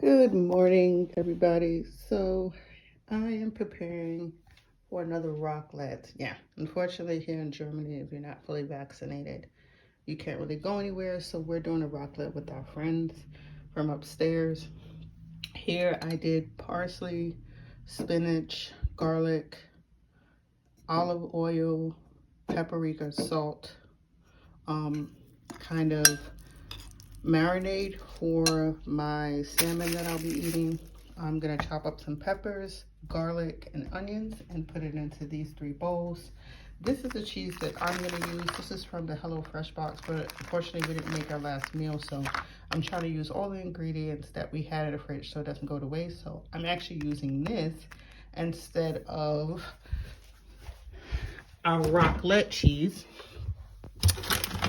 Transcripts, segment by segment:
Good morning, everybody. So I am preparing for another raclette. Yeah, unfortunately, here in Germany, if you're not fully vaccinated, you can't really go anywhere. So we're doing a raclette with our friends from upstairs. Here I did parsley, spinach, garlic, olive oil, paprika, salt, um, kind of marinade for my salmon that I'll be eating. I'm gonna chop up some peppers, garlic, and onions and put it into these 3 bowls. This is the cheese that I'm gonna use. This is from the HelloFresh box, but unfortunately we didn't make our last meal, so I'm trying to use all the ingredients that we had in the fridge so it doesn't go to waste. So I'm actually using this instead of our raclette cheese,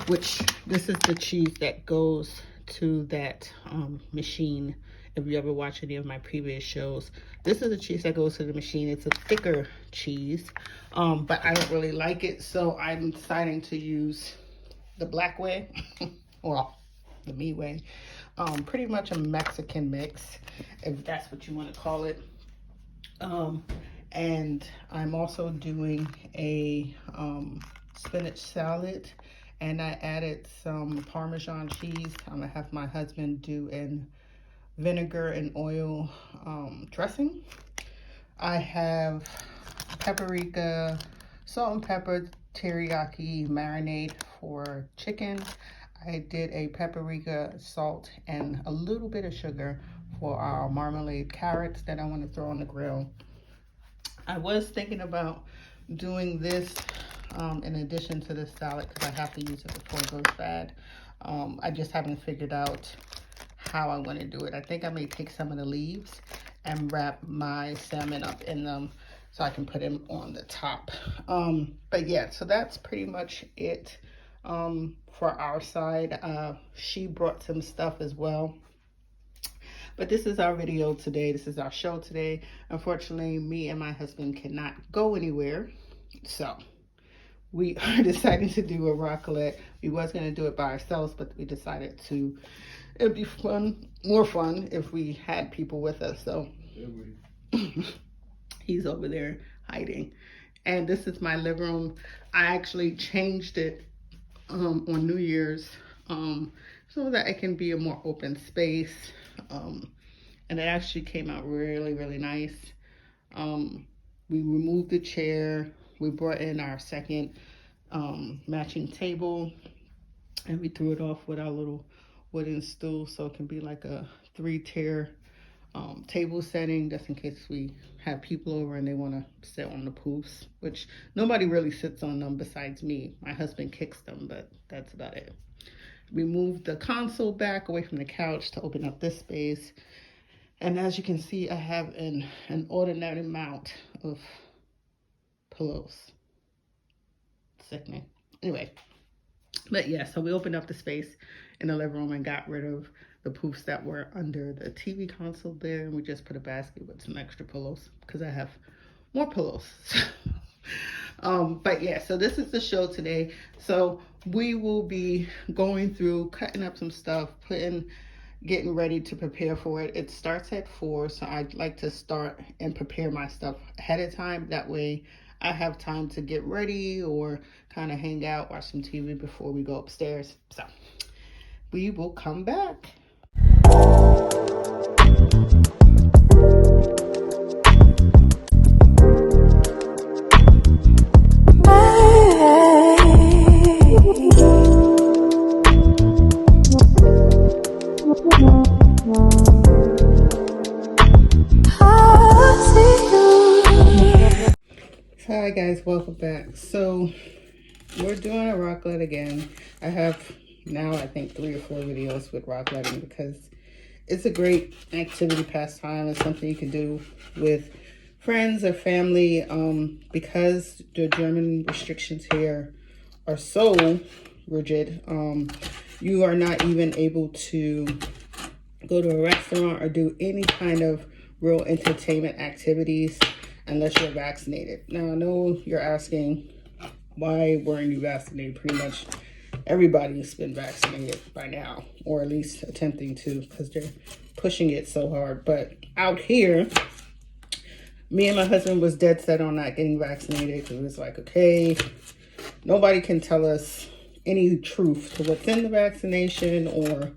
which this is the cheese that goes to that machine. If you ever watch any of my previous shows, this is the cheese that goes to the machine. It's a thicker cheese, but I don't really like it, so I'm deciding to use the black way, well, the me way. Pretty much a Mexican mix, if that's what you want to call it. And I'm also doing a spinach salad, and I added some Parmesan cheese. I'm gonna have my husband do an vinegar and oil dressing. I have paprika, salt and pepper teriyaki marinade for chicken. I did a paprika, salt, and a little bit of sugar for our marmalade carrots that I want to throw on the grill. I was thinking about doing this in addition to the salad because I have to use it before it goes bad. I just haven't figured out how I want to do it. I think I may take some of the leaves and wrap my salmon up in them so I can put them on the top. But yeah, so that's pretty much it for our side. She brought some stuff as well. But this is our video today. This is our show today. Unfortunately, me and my husband cannot go anywhere. So we are deciding to do a raclette. We was going to do it by ourselves, but we decided to, it'd be fun, more fun if we had people with us. So he's over there hiding. And this is my living room. I actually changed it on New Year's so that it can be a more open space. And it actually came out really, really nice. We removed the chair. We brought in our second matching table, and we threw it off with our little wooden stool so it can be like a 3-tier table setting, just in case we have people over and they want to sit on the poofs, which nobody really sits on them besides me. My husband kicks them, but that's about it. We moved the console back away from the couch to open up this space. And as you can see, I have an ordinary amount of pillows. Sickening. Anyway, but yeah, so we opened up the space in the living room and got rid of the poofs that were under the TV console there. And we just put a basket with some extra pillows because I have more pillows. But yeah, so this is the show today. So we will be going through, cutting up some stuff, getting ready to prepare for it. It starts at 4, so I'd like to start and prepare my stuff ahead of time. That way I have time to get ready or kind of hang out, watch some TV before we go upstairs. So we will come back. Hi guys, welcome back. So we're doing a raclette again. I have now I think 3 or 4 videos with racletting because it's a great activity pastime. It's something you can do with friends or family. Because the German restrictions here are so rigid, you are not even able to go to a restaurant or do any kind of real entertainment activities unless you're vaccinated. Now, I know you're asking, why weren't you vaccinated? Pretty much everybody's been vaccinated by now, or at least attempting to, because they're pushing it so hard. But out here, me and my husband was dead set on not getting vaccinated because it was like, okay, nobody can tell us any truth to what's in the vaccination or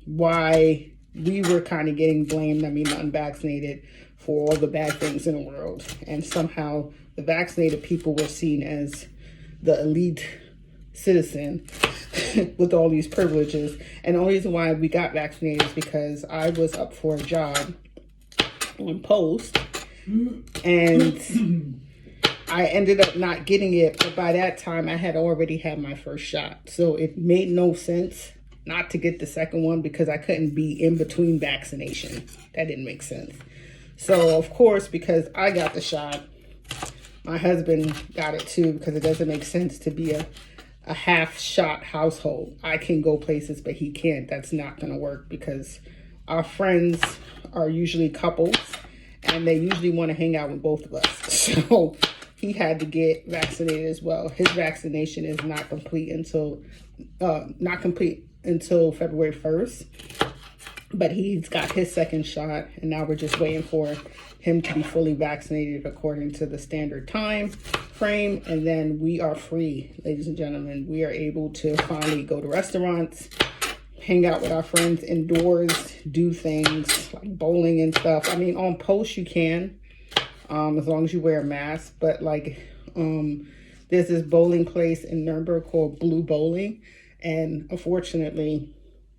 why we were kind of getting blamed, I mean, the unvaccinated, for all the bad things in the world. And somehow the vaccinated people were seen as the elite citizen with all these privileges. And the only reason why we got vaccinated is because I was up for a job on post and I ended up not getting it, but by that time I had already had my first shot. So it made no sense not to get the second one because I couldn't be in between vaccination. That didn't make sense. So of course, because I got the shot, my husband got it too, because it doesn't make sense to be a half shot household. I can go places, but he can't. That's not gonna work because our friends are usually couples and they usually want to hang out with both of us. So he had to get vaccinated as well. His vaccination is not complete until February 1st. But he's got his second shot, and now we're just waiting for him to be fully vaccinated according to the standard time frame. And then we are free, ladies and gentlemen. We are able to finally go to restaurants, hang out with our friends indoors, do things like bowling and stuff. I mean, on post you can, as long as you wear a mask. But like, there's this bowling place in Nuremberg called Blue Bowling, and unfortunately,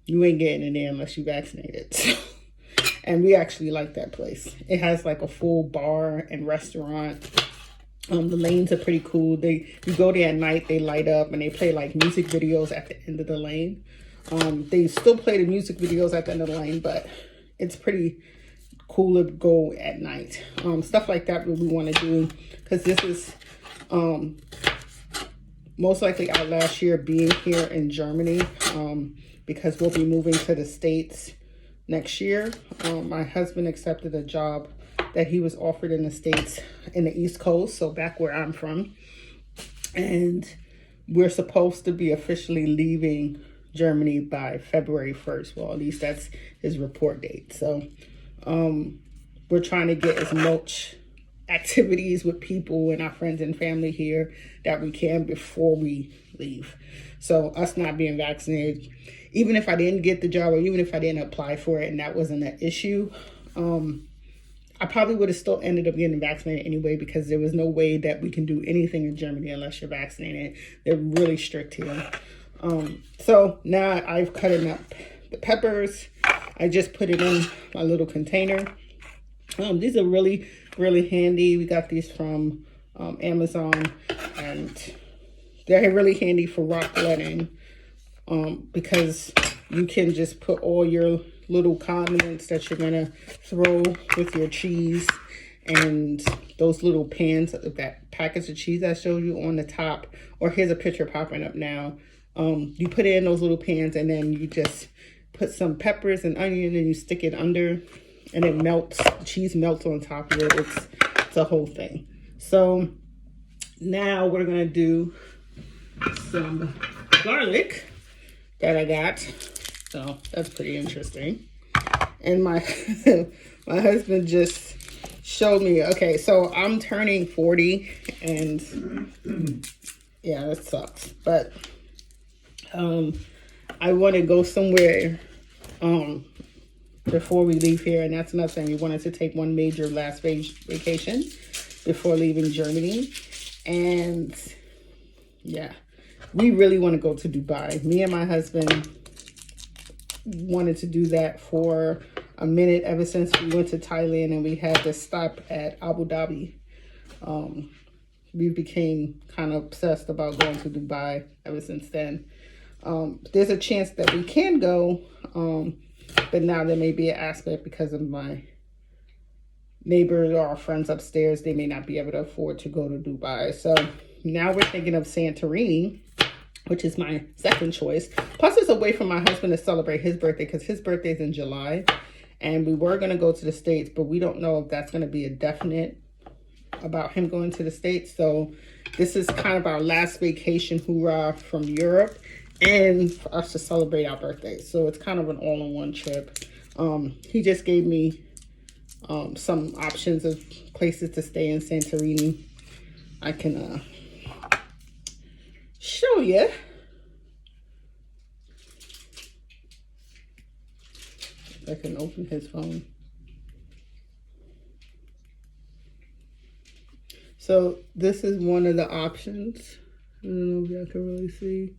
you ain't getting in there unless you vaccinated. And we actually like that place. It has like a full bar and restaurant. The lanes are pretty cool. You go there at night, they light up and they play like music videos at the end of the lane. They still play the music videos at the end of the lane, but it's pretty cool to go at night. Stuff like that we want to do, because this is most likely our last year being here in Germany, because we'll be moving to the States next year. My husband accepted a job that he was offered in the States in the East Coast, so back where I'm from. And we're supposed to be officially leaving Germany by February 1st. Well, at least that's his report date. So we're trying to get as much activities with people and our friends and family here that we can before we leave. So us not being vaccinated, even if I didn't get the job or even if I didn't apply for it and that wasn't an issue, I probably would have still ended up getting vaccinated anyway, because there was no way that we can do anything in Germany unless you're vaccinated. They're really strict here. So now I've cut up the peppers. I just put it in my little container. These are really, really handy. We got these from Amazon, and they're really handy for racletting, because you can just put all your little condiments that you're gonna throw with your cheese, and those little pans, that package of cheese I showed you on the top, or here's a picture popping up now. You put it in those little pans, and then you just put some peppers and onion, and you stick it under, and it melts. The cheese melts on top of it. It's a whole thing. So now we're gonna do some garlic that I got. So that's pretty interesting. And my my husband just showed me, okay, so I'm turning 40, and yeah, that sucks. But I want to go somewhere before we leave here, and that's another thing. We wanted to take one major last vacation before leaving Germany. And yeah, we really want to go to Dubai. Me and my husband wanted to do that for a minute ever since we went to Thailand and we had to stop at Abu Dhabi. We became kind of obsessed about going to Dubai ever since then. There's a chance that we can go, but now there may be an aspect because of my neighbors or our friends upstairs. They may not be able to afford to go to Dubai. So now we're thinking of Santorini, which is my second choice. Plus, it's a way for my husband to celebrate his birthday, because his birthday is in July. And we were going to go to the States, but we don't know if that's going to be a definite about him going to the States. So this is kind of our last vacation hoorah from Europe. and for us to celebrate our birthday. So it's kind of an all-in-one trip. He just gave me some options of places to stay in Santorini. I can show you. I can open his phone. So this is one of the options. I don't know if y'all can really see,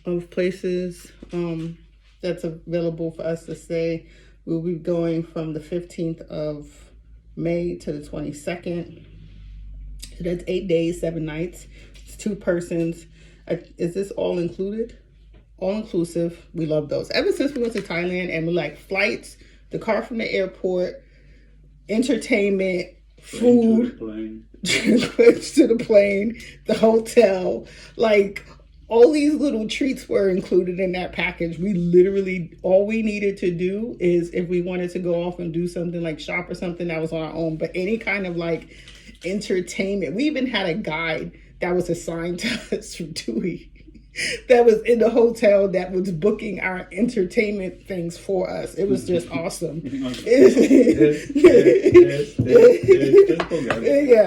of places that's available for us to stay. We'll be going from the 15th of May to the 22nd. So that's 8 days, 7 nights. It's 2 persons. Is this all included? All inclusive. We love those. Ever since we went to Thailand, and we like flights, the car from the airport, entertainment, food, trips to the plane, the hotel, like all these little treats were included in that package. We literally, all we needed to do is if we wanted to go off and do something like shop or something, that was on our own. But any kind of like entertainment, we even had a guide that was assigned to us from TUI that was in the hotel that was booking our entertainment things for us. It was just awesome. Yeah,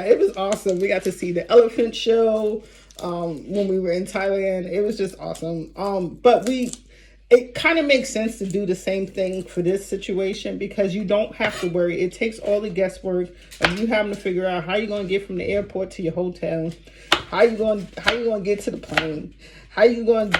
it was awesome. We got to see the elephant show when we were in Thailand. It was just awesome. But it kind of makes sense to do the same thing for this situation, because you don't have to worry. It takes all the guesswork of you having to figure out how you're going to get from the airport to your hotel, how you going to get to the plane, how you going to,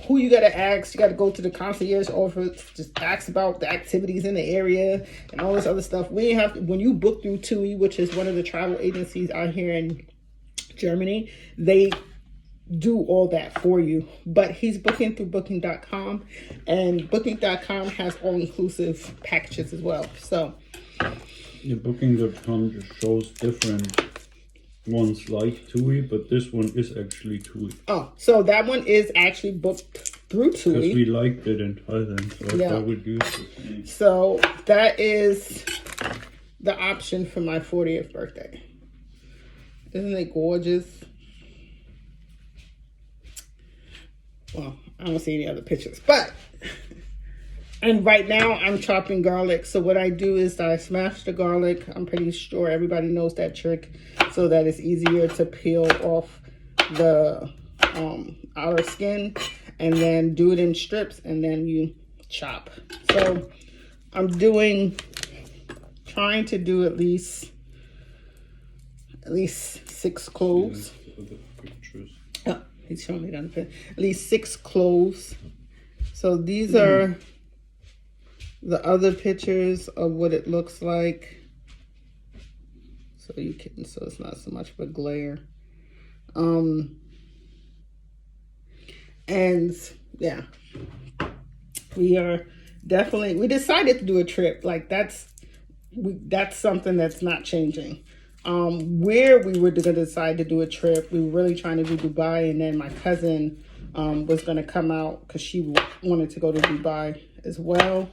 who you got to ask. You got to go to the concierge office, just ask about the activities in the area and all this other stuff. We have to, when you book through TUI, which is one of the travel agencies out here in Germany, they do all that for you. But he's booking through booking.com, and booking.com has all-inclusive packages as well. So the booking.com just shows different ones like TUI, but this one is actually TUI. Oh, so that one is actually booked through TUI. Because we liked it in Thailand, so I thought we'd use it. So that is the option for my 40th birthday. Isn't it gorgeous? Well, I don't see any other pictures, but, and right now I'm chopping garlic. So what I do is I smash the garlic. I'm pretty sure everybody knows that trick, so that it's easier to peel off the outer skin, and then do it in strips, and then you chop. So I'm trying to do at least 6 cloves. Oh, he's showing me that. At least 6 cloves. So these are the other pictures of what it looks like. So so it's not so much of a glare. And yeah, we decided to do a trip. Like that's something that's not changing. Where we were going to decide to do a trip, we were really trying to do Dubai, and then my cousin was going to come out because she wanted to go to Dubai as well.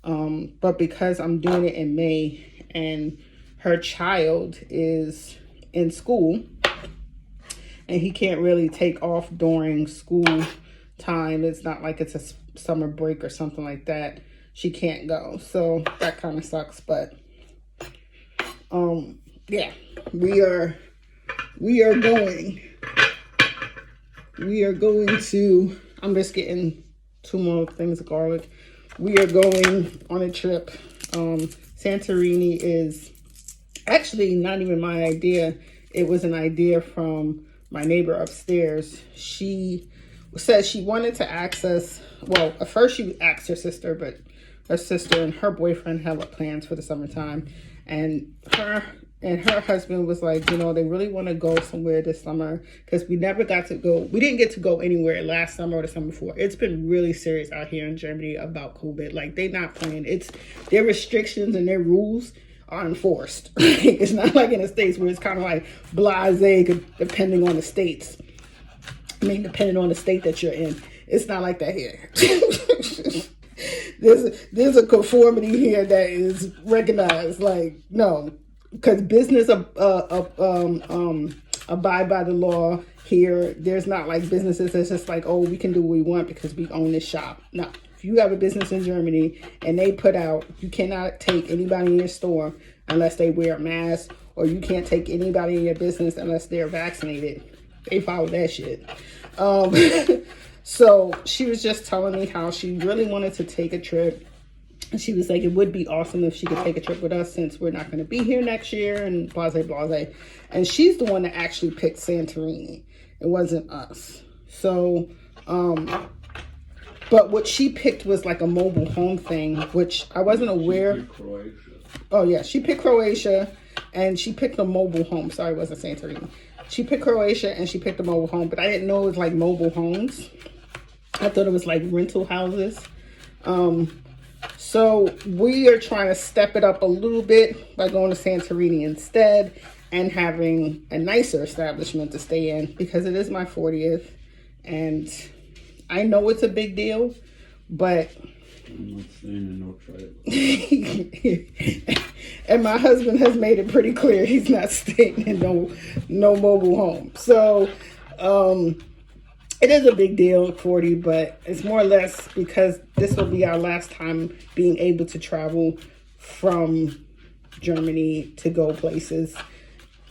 But because I'm doing it in May and her child is in school and he can't really take off during school time, it's not like it's a summer break or something like that, she can't go. So that kind of sucks. But yeah, we are going to, I'm just getting 2 more things of garlic. We are going on a trip. Santorini is actually not even my idea. It was an idea from my neighbor upstairs. She said she wanted to access, well, at first she asked her sister, but her sister and her boyfriend have plans for the summertime. And her husband was like, they really want to go somewhere this summer, because we never got to go. We didn't get to go anywhere last summer or the summer before. It's been really serious out here in Germany about COVID. Like, they're not playing. It's their restrictions and their rules are enforced. It's not like in the States where it's kind of like blasé, depending on the states. Depending on the state that you're in. It's not like that here. There's a conformity here that is recognized. Like, no, because business abide by the law here. There's not like businesses that's just like, oh, we can do what we want because we own this shop. No, if you have a business in Germany and they put out, you cannot take anybody in your store unless they wear a mask, or you can't take anybody in your business unless they're vaccinated. They follow that shit. So she was just telling me how she really wanted to take a trip. And she was like, it would be awesome if she could take a trip with us since we're not going to be here next year and blase, blase. And she's the one that actually picked Santorini. It wasn't us. So, but what she picked was like a mobile home thing, which I wasn't aware. Oh, yeah. She picked Croatia and she picked a mobile home. Sorry, it wasn't Santorini. She picked Croatia and she picked a mobile home, but I didn't know it was like mobile homes. I thought it was like rental houses. So we are trying to step it up a little bit by going to Santorini instead and having a nicer establishment to stay in because it is my 40th and I know it's a big deal, but I'm not staying in no tribal. And my husband has made it pretty clear he's not staying in no mobile home. So it is a big deal at 40, but it's more or less because this will be our last time being able to travel from Germany to go places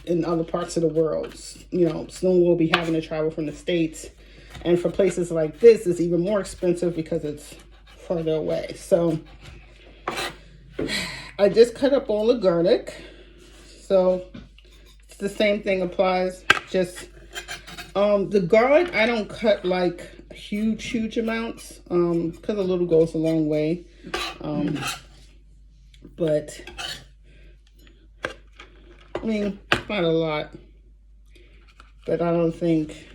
in other parts of the world. You know, soon we'll be having to travel from the States. And for places like this, it's even more expensive because it's further away. So I just cut up all the garlic. So it's the same thing applies, just the garlic, I don't cut like huge amounts because a little goes a long way. But I mean, not a lot. But I don't think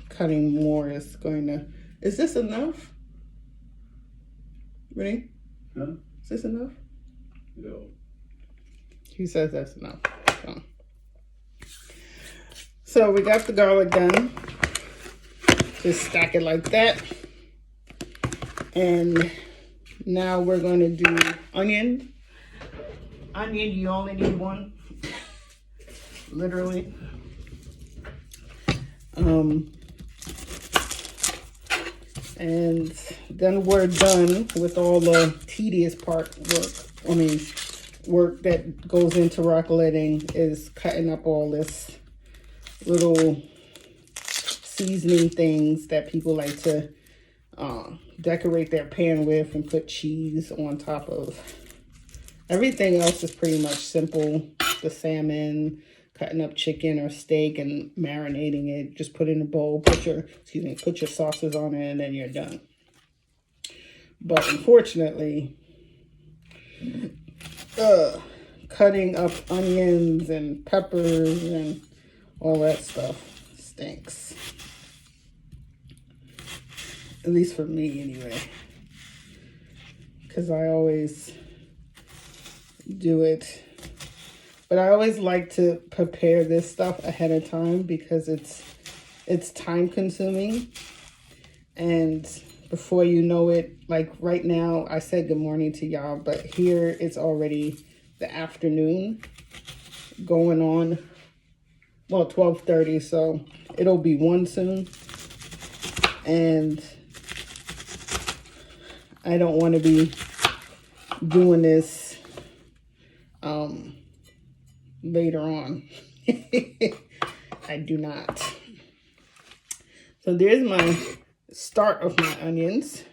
cutting more is going to... Is this enough? Ready? Huh? Is this enough? No. He says that's enough. So we got the garlic done. Just stack it like that. And now we're going to do onion. Onion, you only need one. Literally. And then we're done with all the tedious work that goes into racletting is cutting up all this little seasoning things that people like to decorate their pan with and put cheese on top of. Everything else is pretty much simple. The salmon, cutting up chicken or steak and marinating it. Just put it in a bowl, put your sauces on it, and then you're done. But unfortunately, cutting up onions and peppers and all that stuff stinks. At least for me, anyway. Because I always do it. But I always like to prepare this stuff ahead of time because it's time consuming. And before you know it, like right now, I said good morning to y'all, but here it's already the afternoon going on. Well, 12:30, so it'll be 1 soon. And I don't want to be doing this later on. I do not. So there's my start of my onions.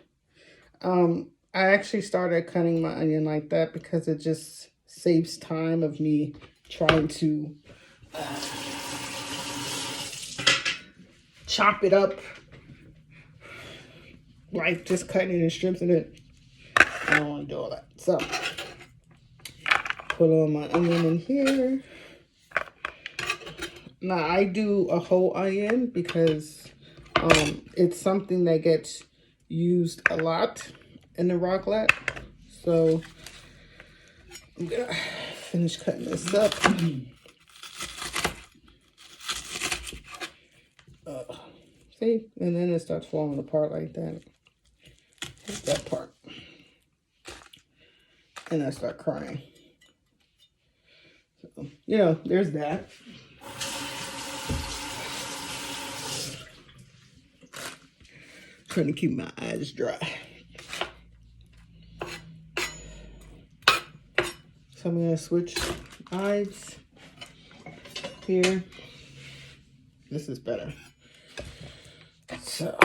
I actually started cutting my onion like that because it just saves time of me trying to chop it up, like just cutting it in strips and it. I don't want to do all that. So put on my onion in here. Now I do a whole onion because it's something that gets used a lot in the raclette. So I'm gonna finish cutting this up. See, and then it starts falling apart like that. Hit that part. And I start crying. So, you know, there's that. trying to keep my eyes dry. So I'm going to switch eyes here. This is better. So,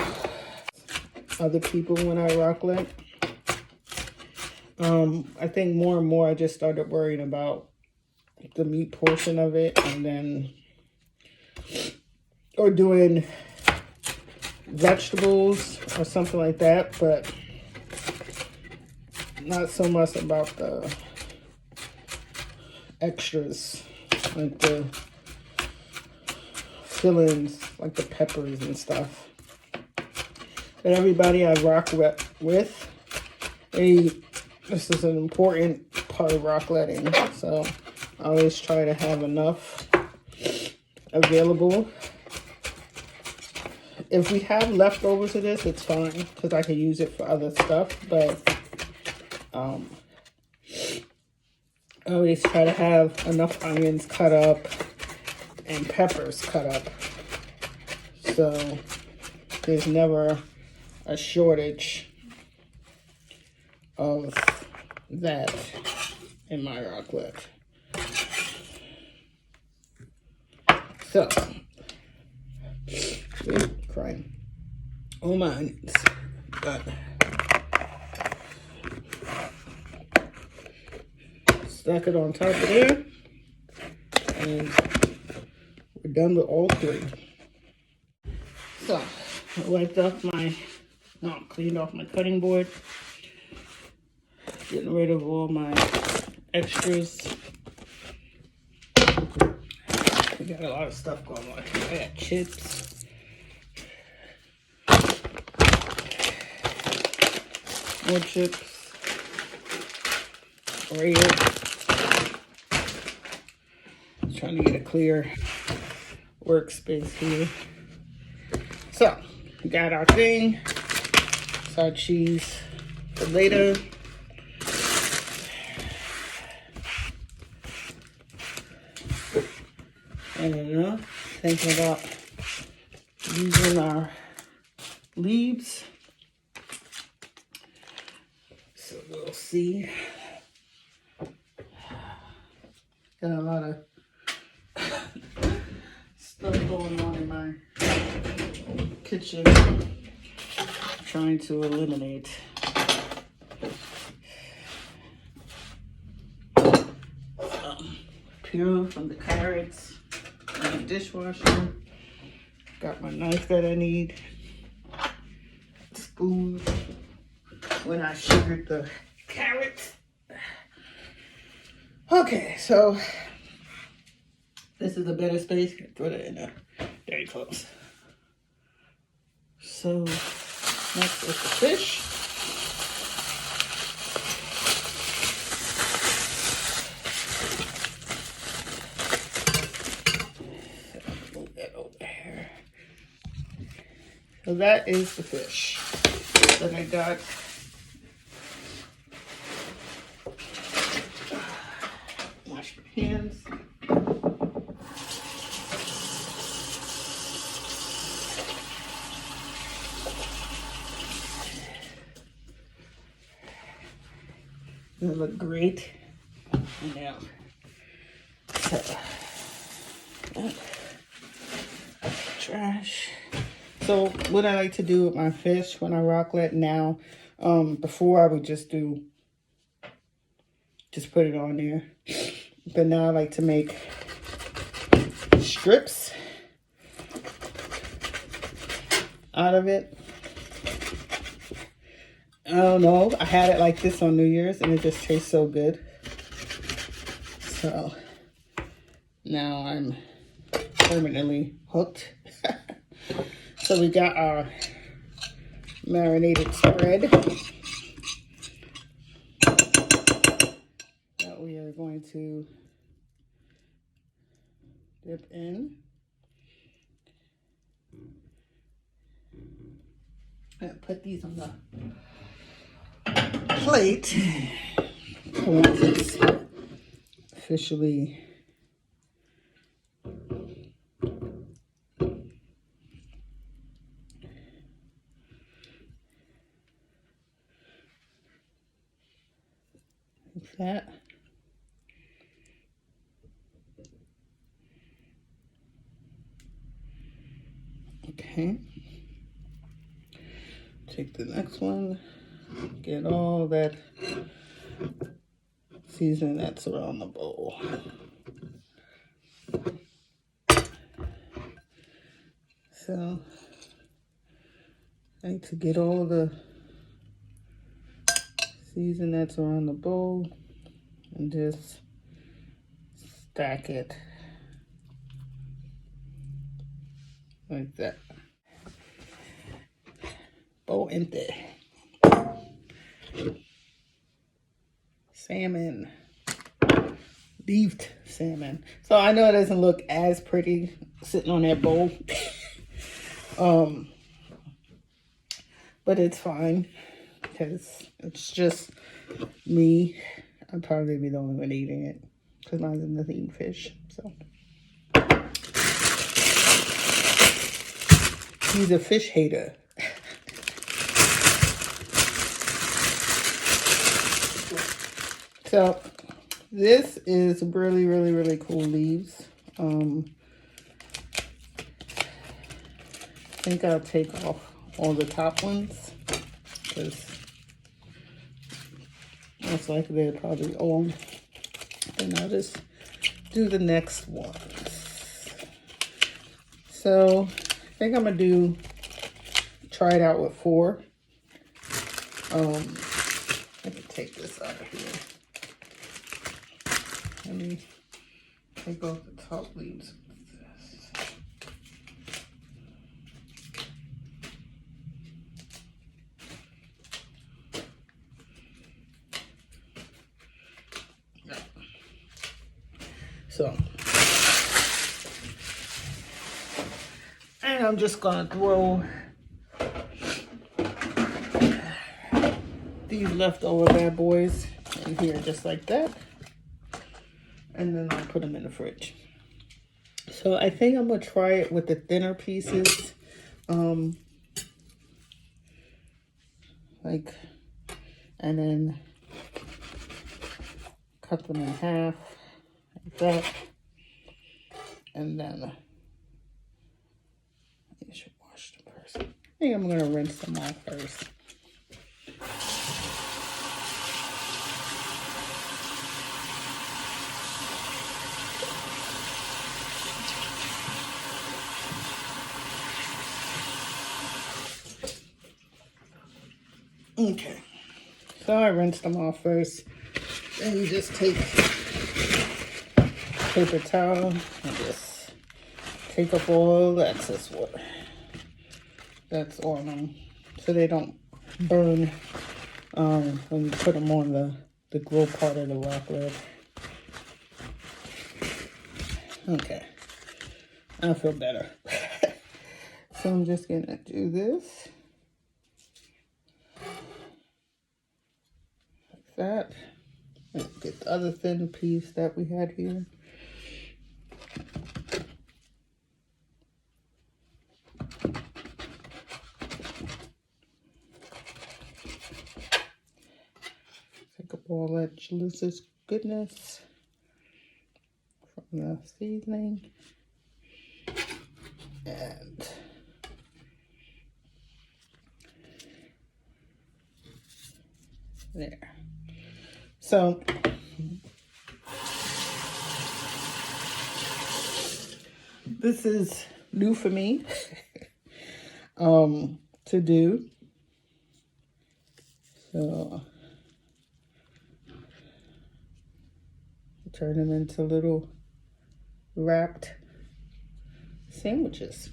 other people when I raclette, I think more and more I just started worrying about the meat portion of it, and then, or doing vegetables or something like that, but not so much about the extras, like the fillings, like the peppers and stuff. But everybody I raclette with, this is an important part of racletting, so I always try to have enough available. If we have leftovers of this, it's fine, because I can use it for other stuff, but I always try to have enough onions cut up and peppers cut up, so there's never a shortage of that in my raclette. So, crying. Oh my onions. Stack it on top of there, and we're done with all three. So, I wiped off cleaned off my cutting board, getting rid of all my extras. We got a lot of stuff going on. I got chips, more chips, bread. Trying to get a clear workspace here. So, we got our thing. It's our cheese for later. I don't know, thinking about using our leaves. So we'll see. Got a lot of stuff going on in my kitchen. Trying to eliminate. Peel from the carrots in the dishwasher. Got my knife that I need. Spoon when I sugared the carrots. Okay, so this is a better space. Throw that in there. Very close. So next is the fish. Move that over here. So that is the fish. Then I got wash my hands. They look great. Now, trash. So what I like to do with my fish when I raclette now, before I would just put it on there. But now I like to make strips out of it. I don't know. I had it like this on New Year's and it just tastes so good. So now I'm permanently hooked. So we got our marinated spread that we are going to dip in. And put these on the plate once it's officially like that. Okay. Take the next one. Get all that seasoning that's around the bowl. So I like to get all the season that's around the bowl and just stack it like that. Bowl empty. Salmon. Beefed salmon. So I know it doesn't look as pretty sitting on that bowl. But it's fine because it's just me. I'll probably be the only one eating it because my husband doesn't eat fish. So he's a fish hater. So this is really, really, really cool leaves. I think I'll take off all the top ones because most likely they're probably old. And I'll just do the next ones. So I think I'm gonna try it out with 4. I can take this out of here. Let me take off the top leaves with this. So, and I'm just gonna throw these leftover bad boys in here just like that. And then I'll put them in the fridge. So I think I'm gonna try it with the thinner pieces. And then cut them in half like that. And then I should wash them first. I think I'm gonna rinse them off first. Okay, so I rinsed them off first. Then you just take paper towel and just take up all the excess water that's on them so they don't burn when you put them on the grill part of the raclette. Okay, I feel better. So I'm just gonna do this. That. Let's get the other thin piece that we had here. Take up all that delicious goodness from the seasoning. And there. So this is new for me to do. So turn them into little wrapped sandwiches.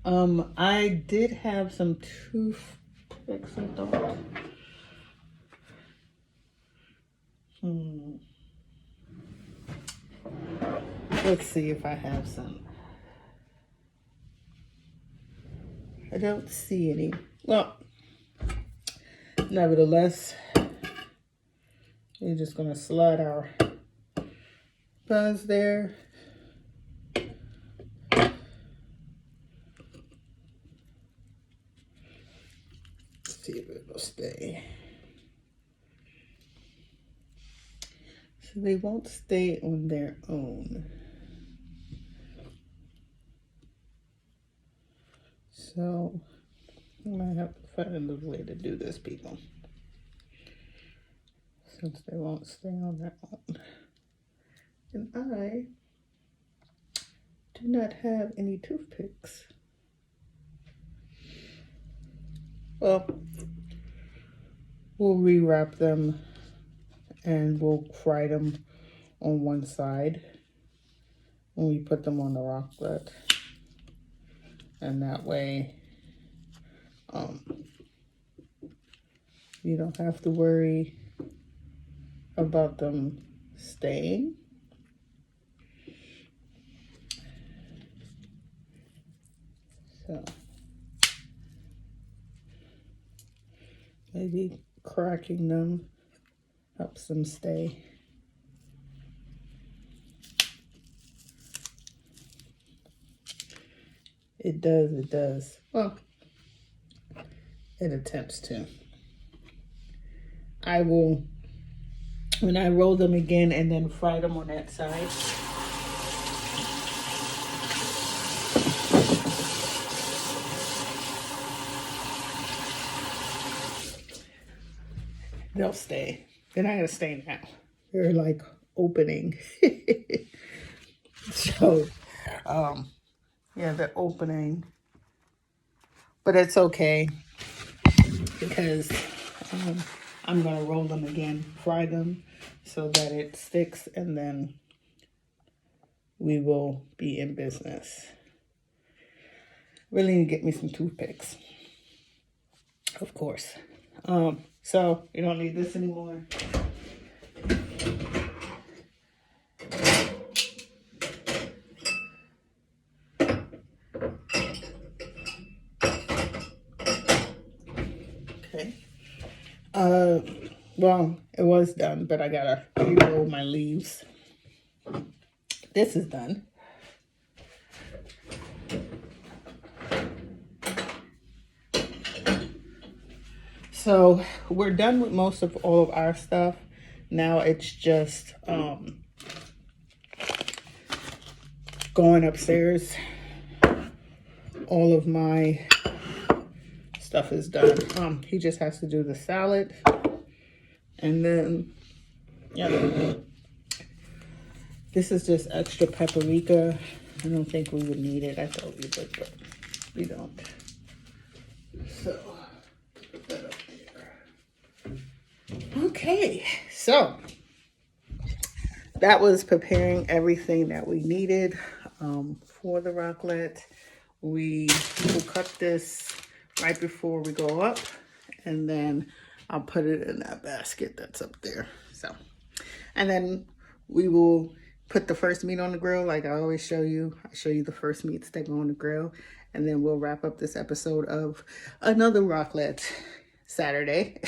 I did have some toothpicks and thought. Let's see if I have some. I don't see any. Well, nevertheless, we're just gonna slide our buns there. See if it'll stay. So they won't stay on their own. So I might have to find another way to do this, people. Since they won't stay on their own. And I do not have any toothpicks. Well, we'll rewrap them and we'll fry them on one side when we put them on the raclette. And that way, you don't have to worry about them staying. So maybe cracking them helps them stay. It does. Well, it attempts to. I will, when I roll them again and then fry them on that side. They'll stay. They're not gonna stay now. They're like opening. So, yeah, they're opening. But it's okay because I'm gonna roll them again, fry them so that it sticks, and then we will be in business. Really need to get me some toothpicks, of course. So you don't need this anymore. Okay. Well, it was done, but I gotta re-roll my leaves. This is done. So we're done with most of all of our stuff. Now it's just going upstairs. All of my stuff is done. He just has to do the salad. And then, yeah. This is just extra paprika. I don't think we would need it. I thought we would, but we don't. So, put that up there. Okay, so that was preparing everything that we needed for the raclette. We will cut this right before we go up, and then I'll put it in that basket that's up there. So, and then we will put the first meat on the grill like I always show you. I show you the first meats that go on the grill, and then we'll wrap up this episode of another raclette Saturday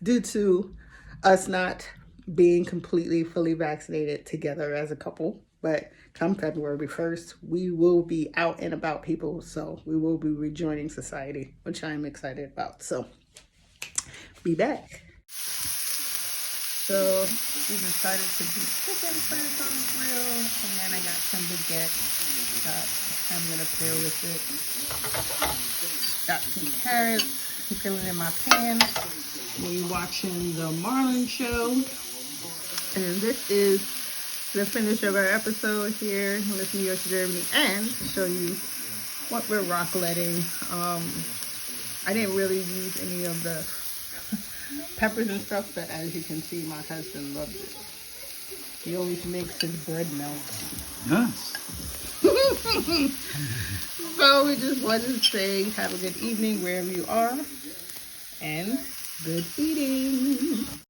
due to us not being completely fully vaccinated together as a couple. But come February 1st, we will be out and about, people. So we will be rejoining society, which I'm excited about. So be back. So we decided to do chicken first on the grill, and then I got some baguette that I'm gonna pair with it. Got some carrots, filling in my pan. We're watching the Marlin show, and this is the finish of our episode here in Miss New York, Germany, and to show you what we're racletting. I didn't really use any of the peppers and stuff, but as you can see, my husband loves it. He always makes his bread melt. Yes. So we just wanted to say have a good evening wherever you are, and good eating.